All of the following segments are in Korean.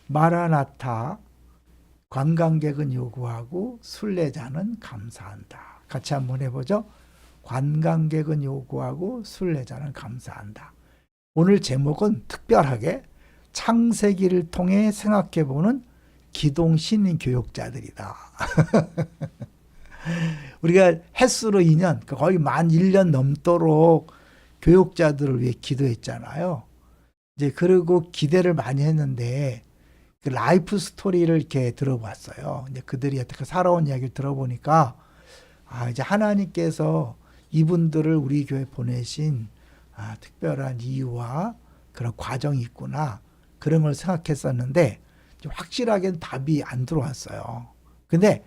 마라나타, 관광객은 요구하고 순례자는 감사한다. 같이 한번 해보죠. 관광객은 요구하고 순례자는 감사한다. 오늘 제목은 특별하게 창세기를 통해 생각해보는 기동신인 교육자들이다. 우리가 햇수로 2년, 거의 만 1년 넘도록 교육자들을 위해 기도했잖아요. 이제 그리고 기대를 많이 했는데 그 라이프 스토리를 이렇게 들어봤어요. 이제 그들이 어떻게 살아온 이야기를 들어보니까 이제 하나님께서 이분들을 우리 교회 보내신 특별한 이유와 그런 과정이 있구나. 그런 걸 생각했었는데 확실하게는 답이 안 들어왔어요. 근데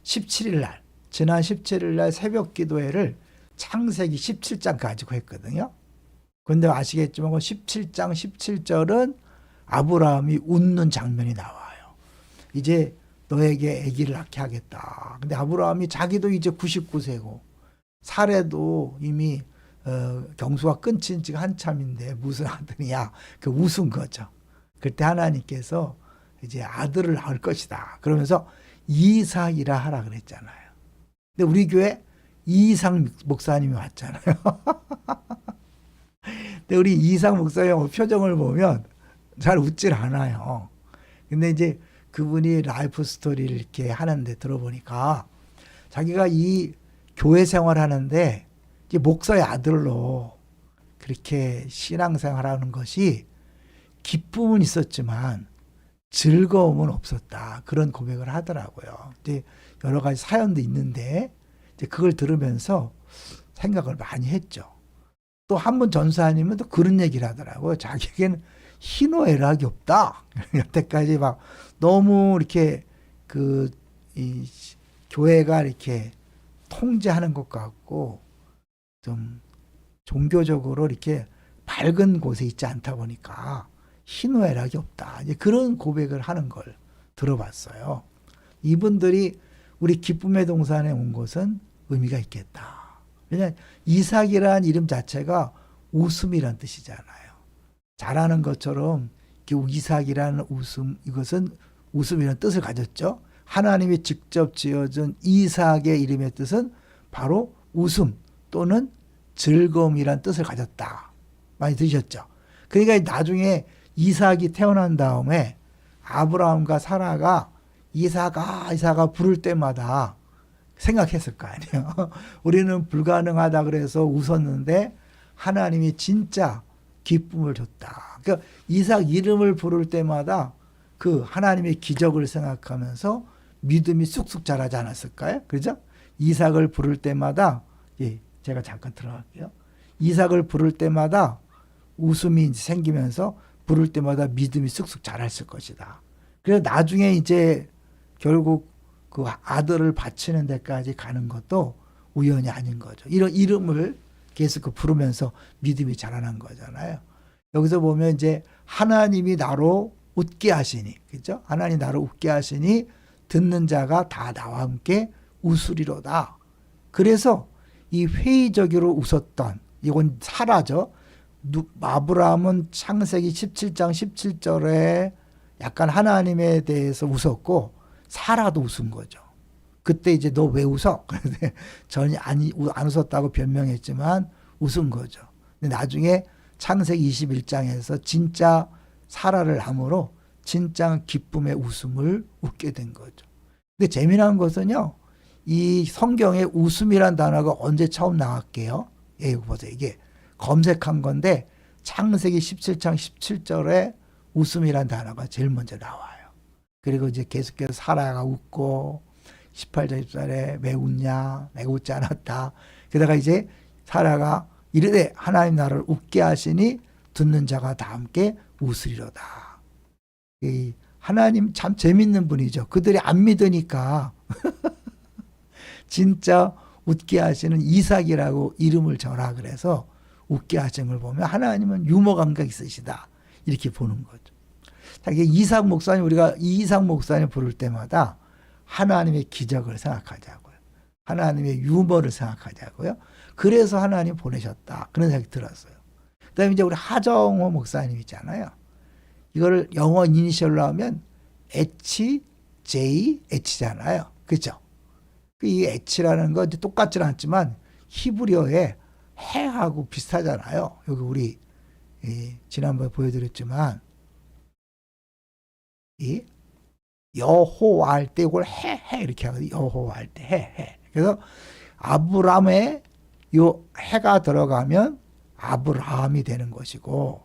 17일 날, 지난 17일 날 새벽 기도회를 창세기 17장 가지고 했거든요. 근데 아시겠지만 17장 17절은 아브라함이 웃는 장면이 나와요. 이제 너에게 아기를 낳게 하겠다. 근데 아브라함이 자기도 이제 99세고 사례도 이미 경수가 끊긴 지가 한참인데 무슨 아들이야. 그 웃은 거죠. 그때 하나님께서 이제 아들을 낳을 것이다. 그러면서 이삭이라 하라 그랬잖아요. 근데 우리 교회 이삭 목사님이 왔잖아요. 근데 우리 이삭 목사님 표정을 보면 잘 웃질 않아요. 근데 이제 그분이 라이프 스토리를 이렇게 하는데 들어보니까 자기가 이 교회 생활하는데 이제 목사의 아들로 그렇게 신앙생활하는 것이 기쁨은 있었지만 즐거움은 없었다. 그런 고백을 하더라고요. 이제 여러 가지 사연도 있는데 이제 그걸 들으면서 생각을 많이 했죠. 또 한 번 전사님은 또 그런 얘기를 하더라고요. 자기에게는 희노애락이 없다. 여태까지 막 너무 이렇게 이 교회가 이렇게 통제하는 것 같고 좀 종교적으로 이렇게 밝은 곳에 있지 않다 보니까 희노애락이 없다. 이제 그런 고백을 하는 걸 들어봤어요. 이분들이 우리 기쁨의 동산에 온 것은 의미가 있겠다. 왜냐하면 이삭이라는 이름 자체가 웃음이란 뜻이잖아요. 잘하는 것처럼 이삭이라는 웃음, 이것은 웃음이라는 뜻을 가졌죠. 하나님이 직접 지어준 이삭의 이름의 뜻은 바로 웃음 또는 즐거움이란 뜻을 가졌다. 많이 들으셨죠? 그러니까 나중에 이삭이 태어난 다음에 아브라함과 사라가 이삭아 부를 때마다 생각했을 거 아니에요. 우리는 불가능하다 그래서 웃었는데 하나님이 진짜 기쁨을 줬다. 그러니까 이삭 이름을 부를 때마다 그 하나님의 기적을 생각하면서 믿음이 쑥쑥 자라지 않았을까요? 그죠? 이삭을 부를 때마다 제가 잠깐 들어갈게요. 이삭을 부를 때마다 웃음이 생기면서 부를 때마다 믿음이 쑥쑥 자랐을 것이다. 그래서 나중에 이제 결국 그 아들을 바치는 데까지 가는 것도 우연이 아닌 거죠. 이런 이름을 계속 부르면서 믿음이 자라난 거잖아요. 여기서 보면 이제 하나님이 나로 웃게 하시니, 그죠? 하나님 나로 웃게 하시니 듣는 자가 다 나와 함께 웃으리로다. 그래서 이 회의적으로 웃었던, 이건 사라죠. 아브라함은 창세기 17장 17절에 약간 하나님에 대해서 웃었고 사라도 웃은 거죠. 그때 이제 너 왜 웃어? 그런데 전혀 안 웃었다고 변명했지만 웃은 거죠. 근데 나중에 창세기 21장에서 진짜 사라를 함으로 진짜 기쁨의 웃음을 웃게 된 거죠. 근데 재미난 것은요, 이 성경에 웃음이란 단어가 언제 처음 나왔게요? 이거 보세요. 이게 검색한 건데 창세기 17장 17절에 웃음이란 단어가 제일 먼저 나와요. 그리고 이제 계속해서 사라가 웃고 18절 14절에 왜 웃냐? 내가 웃지 않았다. 게다가 이제 사라가 이르되 하나님 나를 웃게 하시니 듣는 자가 다 함께 웃으리로다. 이 하나님 참 재밌는 분이죠. 그들이 안 믿으니까 진짜 웃게 하시는 이삭이라고 이름을 정하라 그래서 웃게 하신 걸 보면 하나님은 유머 감각 있으시다. 이렇게 보는 거죠. 이삭 목사님, 우리가 이삭 목사님 부를 때마다 하나님의 기적을 생각하자고요. 하나님의 유머를 생각하자고요. 그래서 하나님 보내셨다. 그런 생각이 들었어요. 그 다음에 이제 우리 하정호 목사님 있잖아요. 이거를 영어 이니셜로 하면 HJH잖아요. 그죠? 이 H라는 건 똑같지는 않지만 히브리어의 해하고 비슷하잖아요. 여기 우리 지난번에 보여드렸지만 이 여호와 할 때 이걸 해 이렇게 하거든요. 여호와 할 때 해. 그래서 아브람에 요 해가 들어가면 아브라함이 되는 것이고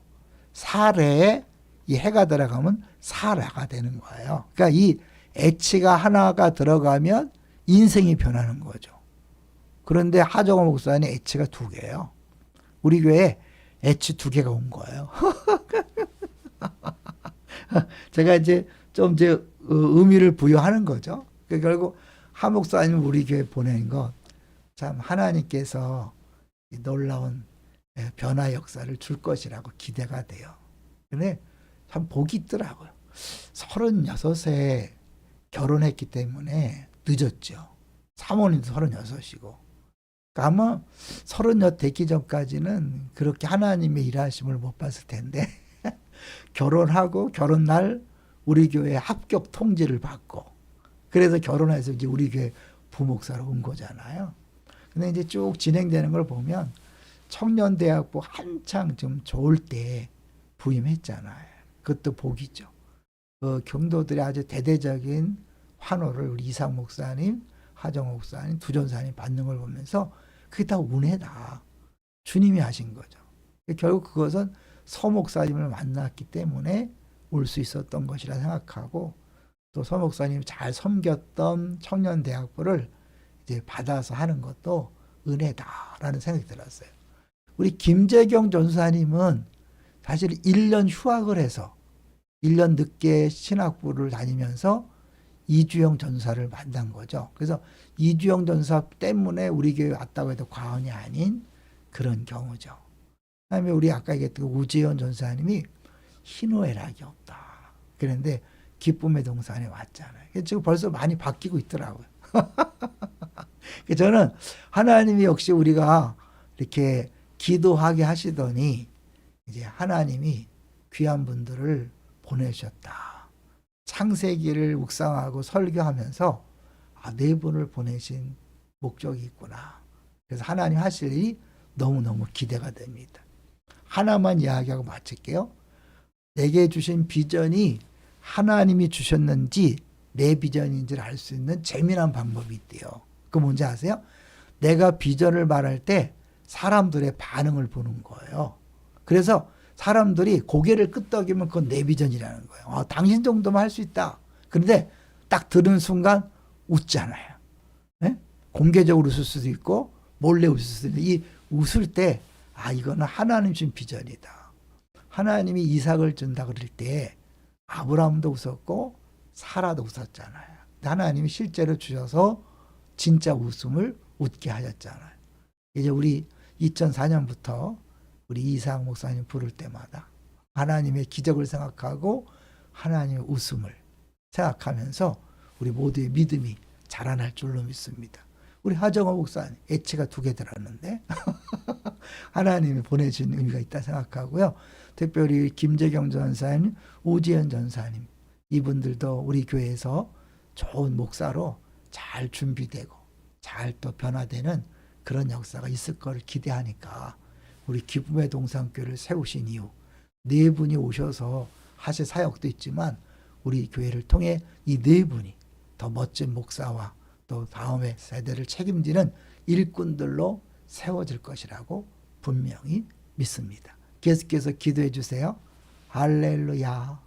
사레에 이 해가 들어가면 사라가 되는 거예요. 그러니까 이 H가 하나가 들어가면 인생이 변하는 거죠. 그런데 하정호 목사는 H가 두 개예요. 우리 교회에 H 두 개가 온 거예요. 제가 이제 좀 이제 의미를 부여하는 거죠. 결국 하 목사님 우리 교회 보낸 거 참 하나님께서 놀라운 변화 역사를 줄 것이라고 기대가 돼요. 근데 참 복이 있더라고요. 36세 결혼했기 때문에 늦었죠. 사모님도 36이고. 그러니까 아마 36 되기 전까지는 그렇게 하나님의 일하심을 못 봤을 텐데 결혼하고 결혼날 우리 교회 합격 통지를 받고 그래서 결혼해서 이제 우리 교회 부목사로 온 거잖아요. 근데 이제 쭉 진행되는 걸 보면 청년대학부 한창 좀 좋을 때 부임했잖아요. 그것도 복이죠. 경도들의 아주 대대적인 환호를 우리 이상 목사님, 하정호 목사님, 두 전사님 받는 걸 보면서 그게 다 운해다. 주님이 하신 거죠. 결국 그것은 서 목사님을 만났기 때문에 올 수 있었던 것이라 생각하고 또 서 목사님이 잘 섬겼던 청년대학부를 이제 받아서 하는 것도 은혜다라는 생각이 들었어요. 우리 김재경 전사님은 사실 1년 휴학을 해서 1년 늦게 신학부를 다니면서 이주영 전사를 만난 거죠. 그래서 이주영 전사 때문에 우리 교회 왔다고 해도 과언이 아닌 그런 경우죠. 그다음에 우리 아까 얘기했던 우재현 전사님이 희노애락이 없다. 그런데 기쁨의 동산에 왔잖아요. 지금 벌써 많이 바뀌고 있더라고요. 저는 하나님이 역시 우리가 이렇게 기도하게 하시더니 이제 하나님이 귀한 분들을 보내셨다. 창세기를 묵상하고 설교하면서 네 분을 보내신 목적이 있구나. 그래서 하나님 하실 일이 너무너무 기대가 됩니다. 하나만 이야기하고 마칠게요. 내게 주신 비전이 하나님이 주셨는지 내 비전인지를 알 수 있는 재미난 방법이 있대요. 그거 뭔지 아세요? 내가 비전을 말할 때 사람들의 반응을 보는 거예요. 그래서 사람들이 고개를 끄덕이면 그건 내 비전이라는 거예요. 당신 정도만 할 수 있다. 그런데 딱 들은 순간 웃잖아요. 네? 공개적으로 웃을 수도 있고 몰래 웃을 수도 있는데 이 웃을 때 이거는 하나님 준 비전이다. 하나님이 이삭을 준다 그럴 때 아브라함도 웃었고 사라도 웃었잖아요. 하나님이 실제로 주셔서 진짜 웃음을 웃게 하셨잖아요. 이제 우리 2004년부터 우리 이상 목사님 부를 때마다 하나님의 기적을 생각하고 하나님의 웃음을 생각하면서 우리 모두의 믿음이 자라날 줄로 믿습니다. 우리 하정호 목사님 H가 2개 들었는데 하나님이 보내주신 의미가 있다 생각하고요. 특별히 김재경 전사님, 우지현 전사님 이분들도 우리 교회에서 좋은 목사로 잘 준비되고 잘 또 변화되는 그런 역사가 있을 걸 기대하니까 우리 기쁨의 동산교회를 세우신 이후 4분이 오셔서 하실 사역도 있지만 우리 교회를 통해 이 4분이 더 멋진 목사와 또 다음의 세대를 책임지는 일꾼들로 세워질 것이라고 분명히 믿습니다. 계속해서 기도해 주세요. 할렐루야.